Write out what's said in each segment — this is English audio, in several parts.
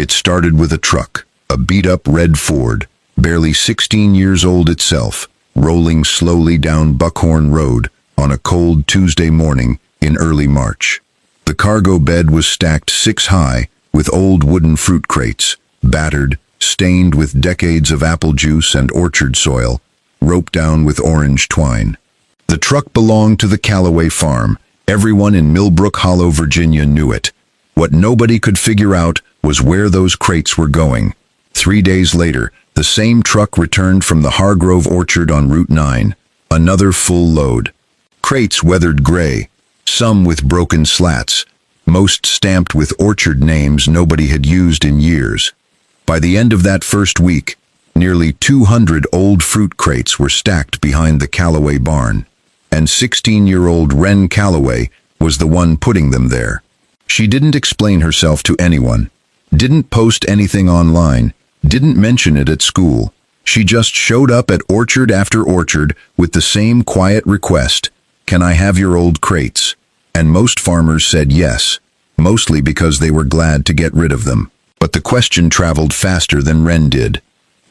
It started with a truck, a beat-up red Ford, barely 16 years old itself, rolling slowly down Buckhorn Road on a cold Tuesday morning in early March. The cargo bed was stacked 6 high with old wooden fruit crates, battered, stained with decades of apple juice and orchard soil, roped down with orange twine. The truck belonged to the Callaway farm. Everyone in Millbrook Hollow, Virginia knew it. What nobody could figure out was where those crates were going. 3 days later, the same truck returned from the Hargrove Orchard on Route 9, another full load. Crates weathered gray, some with broken slats, most stamped with orchard names nobody had used in years. By the end of that first week, nearly 200 old fruit crates were stacked behind the Callaway barn, and 16-year-old Wren Callaway was the one putting them there. She didn't explain herself to anyone, didn't post anything online, didn't mention it at school. She just showed up at orchard after orchard with the same quiet request, "Can I have your old crates?" And most farmers said yes, mostly because they were glad to get rid of them. But the question traveled faster than Wren did.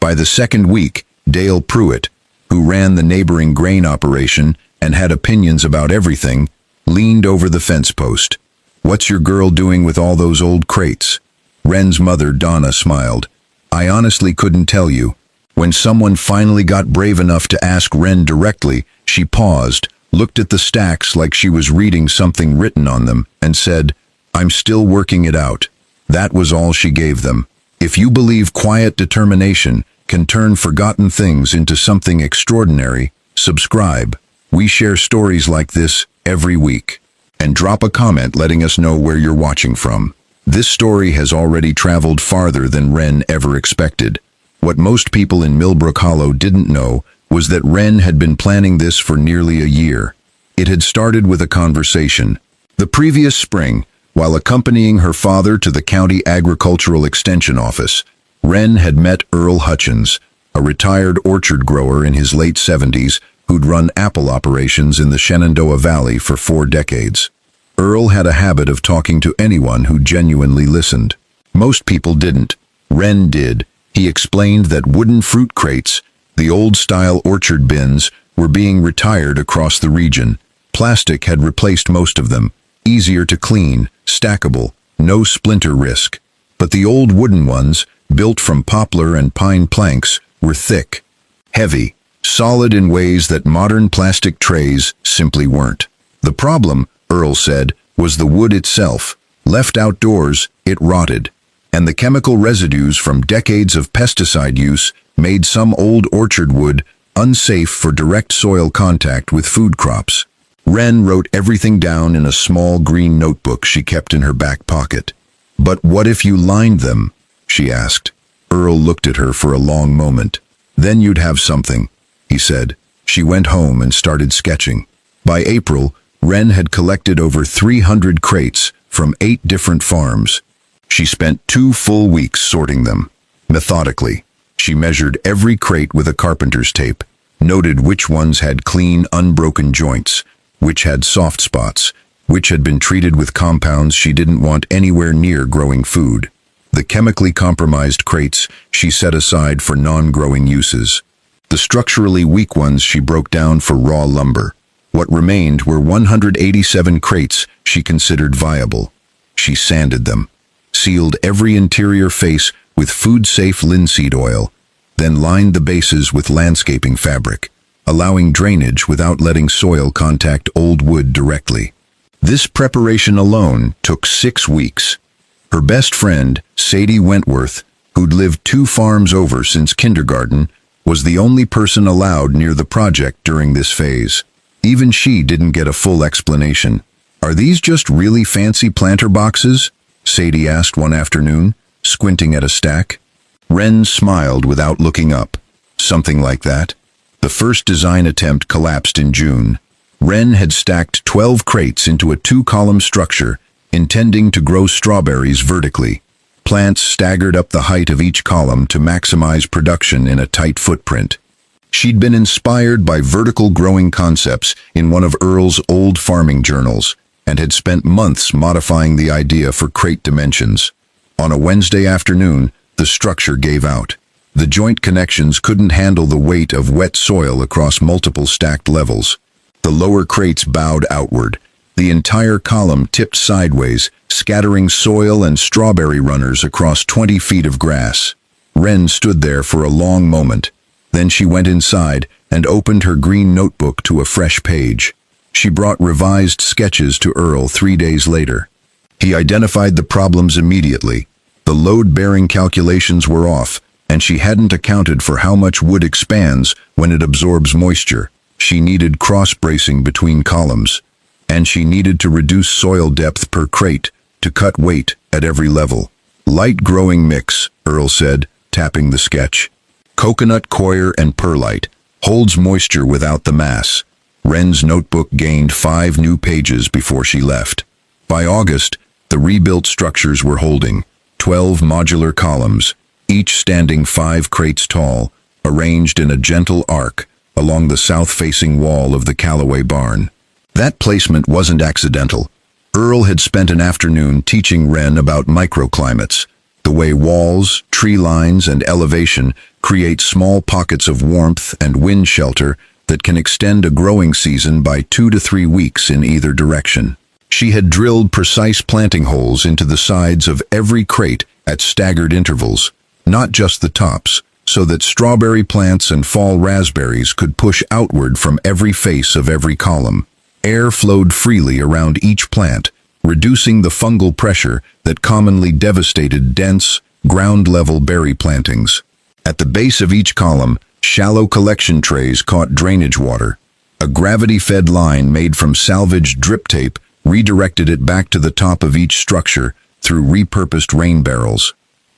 By the second week, Dale Pruitt, who ran the neighboring grain operation and had opinions about everything, leaned over the fence post. "What's your girl doing with all those old crates?" Wren's mother, Donna, smiled. "I honestly couldn't tell you." When someone finally got brave enough to ask Wren directly, she paused, looked at the stacks like she was reading something written on them, and said, "I'm still working it out." That was all she gave them. If you believe quiet determination can turn forgotten things into something extraordinary, subscribe. We share stories like this every week. And drop a comment letting us know where you're watching from. This story has already traveled farther than Wren ever expected. What most people in Millbrook Hollow didn't know was that Wren had been planning this for nearly a year. It had started with a conversation. The previous spring, while accompanying her father to the county agricultural extension office, Wren had met Earl Hutchins, a retired orchard grower in his late 70s who'd run apple operations in the Shenandoah Valley for 4 decades. Earl had a habit of talking to anyone who genuinely listened. Most people didn't. Wren did. He explained that wooden fruit crates, the old-style orchard bins, were being retired across the region. Plastic had replaced most of them. Easier to clean, stackable, no splinter risk. But the old wooden ones, built from poplar and pine planks, were thick, heavy, solid in ways that modern plastic trays simply weren't. The problem, Earl said, was the wood itself. Left outdoors, it rotted, and the chemical residues from decades of pesticide use made some old orchard wood unsafe for direct soil contact with food crops. Wren wrote everything down in a small green notebook she kept in her back pocket. "But what if you lined them?" she asked. Earl looked at her for a long moment. "Then you'd have something," he said. She went home and started sketching. By April, Wren had collected over 300 crates from 8 different farms. She spent 2 full weeks sorting them. Methodically, she measured every crate with a carpenter's tape, noted which ones had clean, unbroken joints, which had soft spots, which had been treated with compounds she didn't want anywhere near growing food. The chemically compromised crates she set aside for non-growing uses. The structurally weak ones she broke down for raw lumber. What remained were 187 crates she considered viable. She sanded them, sealed every interior face with food-safe linseed oil, then lined the bases with landscaping fabric, allowing drainage without letting soil contact old wood directly. This preparation alone took 6 weeks. Her best friend, Sadie Wentworth, who'd lived 2 farms over since kindergarten, was the only person allowed near the project during this phase. Even she didn't get a full explanation. "Are these just really fancy planter boxes?" Sadie asked one afternoon, squinting at a stack. Wren smiled without looking up. "Something like that." The first design attempt collapsed in June. Wren had stacked 12 crates into a 2-column structure, intending to grow strawberries vertically. Plants staggered up the height of each column to maximize production in a tight footprint. She'd been inspired by vertical growing concepts in one of Earl's old farming journals, and had spent months modifying the idea for crate dimensions. On a Wednesday afternoon, the structure gave out. The joint connections couldn't handle the weight of wet soil across multiple stacked levels. The lower crates bowed outward. The entire column tipped sideways, scattering soil and strawberry runners across 20 feet of grass. Wren stood there for a long moment. Then she went inside and opened her green notebook to a fresh page. She brought revised sketches to Earl 3 days later. He identified the problems immediately. The load-bearing calculations were off, and she hadn't accounted for how much wood expands when it absorbs moisture. She needed cross-bracing between columns, and she needed to reduce soil depth per crate to cut weight at every level. Light growing mix, Earl said, tapping the sketch. Coconut, coir, and perlite. Holds moisture without the mass. Wren's notebook gained 5 new pages before she left. By August, the rebuilt structures were holding 12 modular columns, each standing 5 crates tall, arranged in a gentle arc along the south-facing wall of the Callaway barn. That placement wasn't accidental. Earl had spent an afternoon teaching Wren about microclimates, the way walls, tree lines, and elevation create small pockets of warmth and wind shelter that can extend a growing season by 2 to 3 weeks in either direction. She had drilled precise planting holes into the sides of every crate at staggered intervals, not just the tops, so that strawberry plants and fall raspberries could push outward from every face of every column. Air flowed freely around each plant, reducing the fungal pressure that commonly devastated dense, ground-level berry plantings. At the base of each column, shallow collection trays caught drainage water. A gravity-fed line made from salvaged drip tape redirected it back to the top of each structure through repurposed rain barrels.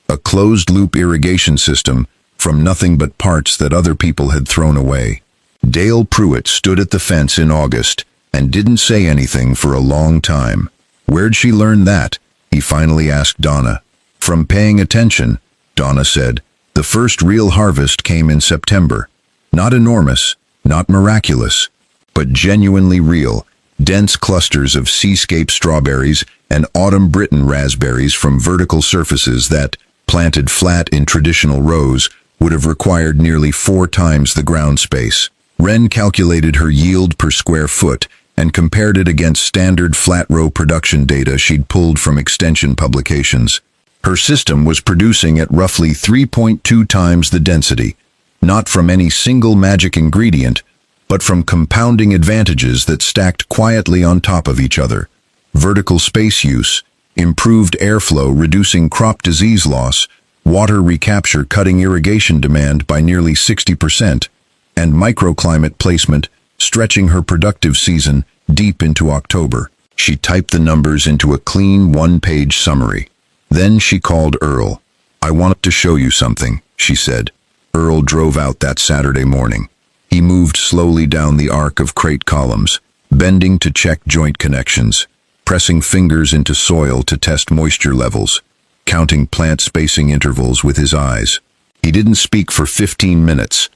A closed-loop irrigation system from nothing but parts that other people had thrown away. Dale Pruitt stood at the fence in August and didn't say anything for a long time. "Where'd she learn that?" he finally asked Donna. "From paying attention," Donna said. "The first real harvest came in September. Not enormous, not miraculous, but genuinely real. Dense clusters of seascape strawberries and autumn Britain raspberries from vertical surfaces that, planted flat in traditional rows, would have required nearly 4 times the ground space. Wren calculated her yield per square foot and compared it against standard flat-row production data she'd pulled from extension publications. Her system was producing at roughly 3.2 times the density, not from any single magic ingredient, but from compounding advantages that stacked quietly on top of each other. Vertical space use, improved airflow reducing crop disease loss, water recapture cutting irrigation demand by nearly 60%, and microclimate placement stretching her productive season deep into October. She typed the numbers into a clean 1-page summary. Then she called Earl. "I want to show you something," she said. Earl drove out that Saturday morning. He moved slowly down the arc of crate columns, bending to check joint connections, pressing fingers into soil to test moisture levels, counting plant spacing intervals with his eyes. He didn't speak for 15 minutes.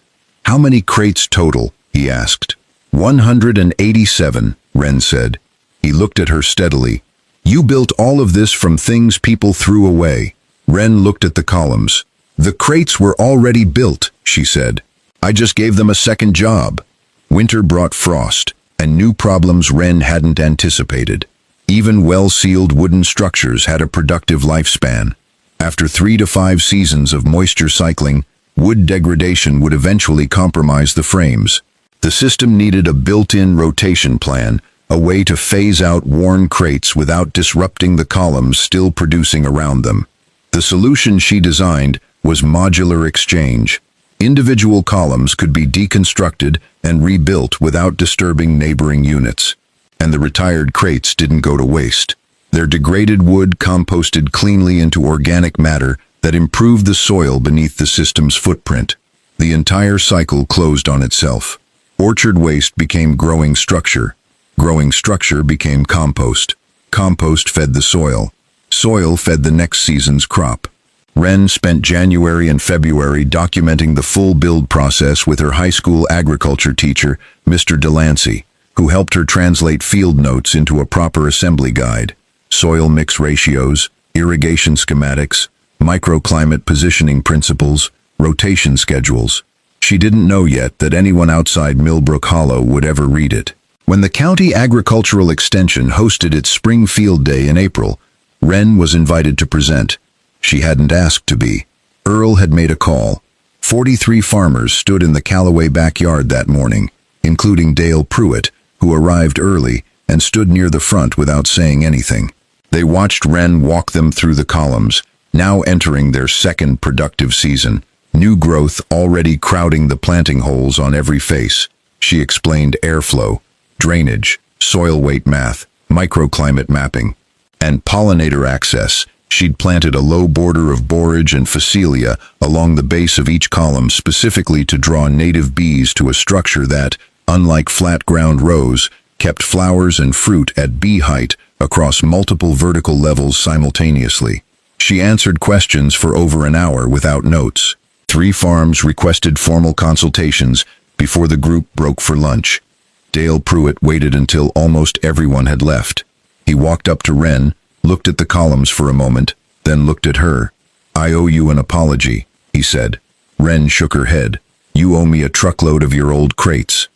"How many crates total?" he asked. 187, Wren said. He looked at her steadily. "You built all of this from things people threw away." Wren looked at the columns. "The crates were already built," she said. "I just gave them a second job." Winter brought frost, and new problems Wren hadn't anticipated. Even well-sealed wooden structures had a productive lifespan. After 3 to 5 seasons of moisture cycling, wood degradation would eventually compromise the frames. The system needed a built-in rotation plan, a way to phase out worn crates without disrupting the columns still producing around them. The solution she designed was modular exchange. Individual columns could be deconstructed and rebuilt without disturbing neighboring units. And the retired crates didn't go to waste. Their degraded wood composted cleanly into organic matter that improved the soil beneath the system's footprint. The entire cycle closed on itself. Orchard waste became growing structure. Growing structure became compost. Compost fed the soil. Soil fed the next season's crop. Wren spent January and February documenting the full build process with her high school agriculture teacher, Mr. Delancey, who helped her translate field notes into a proper assembly guide. Soil mix ratios, irrigation schematics, microclimate positioning principles, rotation schedules. She didn't know yet that anyone outside Millbrook Hollow would ever read it. When the County Agricultural Extension hosted its Spring Field Day in April, Wren was invited to present. She hadn't asked to be. Earl had made a call. 43 farmers stood in the Callaway backyard that morning, including Dale Pruitt, who arrived early and stood near the front without saying anything. They watched Wren walk them through the columns, now entering their second productive season, new growth already crowding the planting holes on every face. She explained airflow, drainage, soil weight math, microclimate mapping, and pollinator access. She'd planted a low border of borage and phacelia along the base of each column specifically to draw native bees to a structure that, unlike flat ground rows, kept flowers and fruit at bee height across multiple vertical levels simultaneously. She answered questions for over an hour without notes. 3 farms requested formal consultations before the group broke for lunch. Dale Pruitt waited until almost everyone had left. He walked up to Wren, looked at the columns for a moment, then looked at her. "I owe you an apology," he said. Wren shook her head. "You owe me a truckload of your old crates."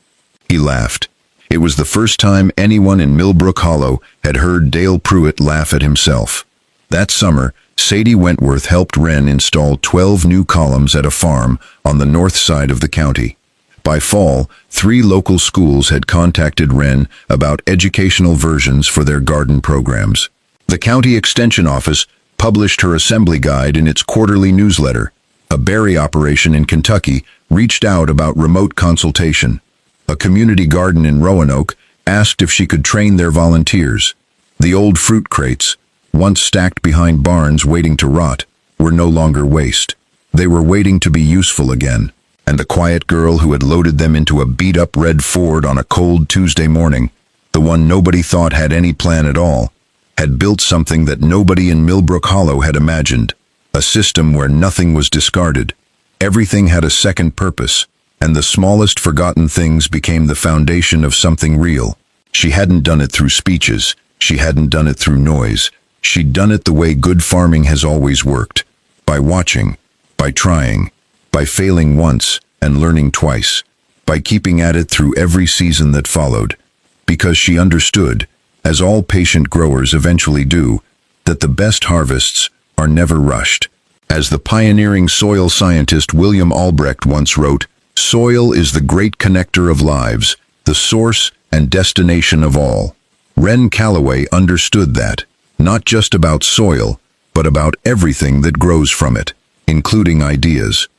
He laughed. It was the first time anyone in Millbrook Hollow had heard Dale Pruitt laugh at himself. That summer, Sadie Wentworth helped Wren install 12 new columns at a farm on the north side of the county. By fall, 3 local schools had contacted Wren about educational versions for their garden programs. The county extension office published her assembly guide in its quarterly newsletter. A berry operation in Kentucky reached out about remote consultation. A community garden in Roanoke asked if she could train their volunteers. The old fruit crates, once stacked behind barns waiting to rot, were no longer waste. They were waiting to be useful again. And the quiet girl who had loaded them into a beat-up red Ford on a cold Tuesday morning, the one nobody thought had any plan at all, had built something that nobody in Millbrook Hollow had imagined. A system where nothing was discarded. Everything had a second purpose, and the smallest forgotten things became the foundation of something real. She hadn't done it through speeches. She hadn't done it through noise. She'd done it the way good farming has always worked. By watching, by trying, by failing once and learning twice, by keeping at it through every season that followed. Because she understood, as all patient growers eventually do, that the best harvests are never rushed. As the pioneering soil scientist William Albrecht once wrote, "Soil is the great connector of lives, the source and destination of all." Wren Callaway understood that, not just about soil, but about everything that grows from it, including ideas.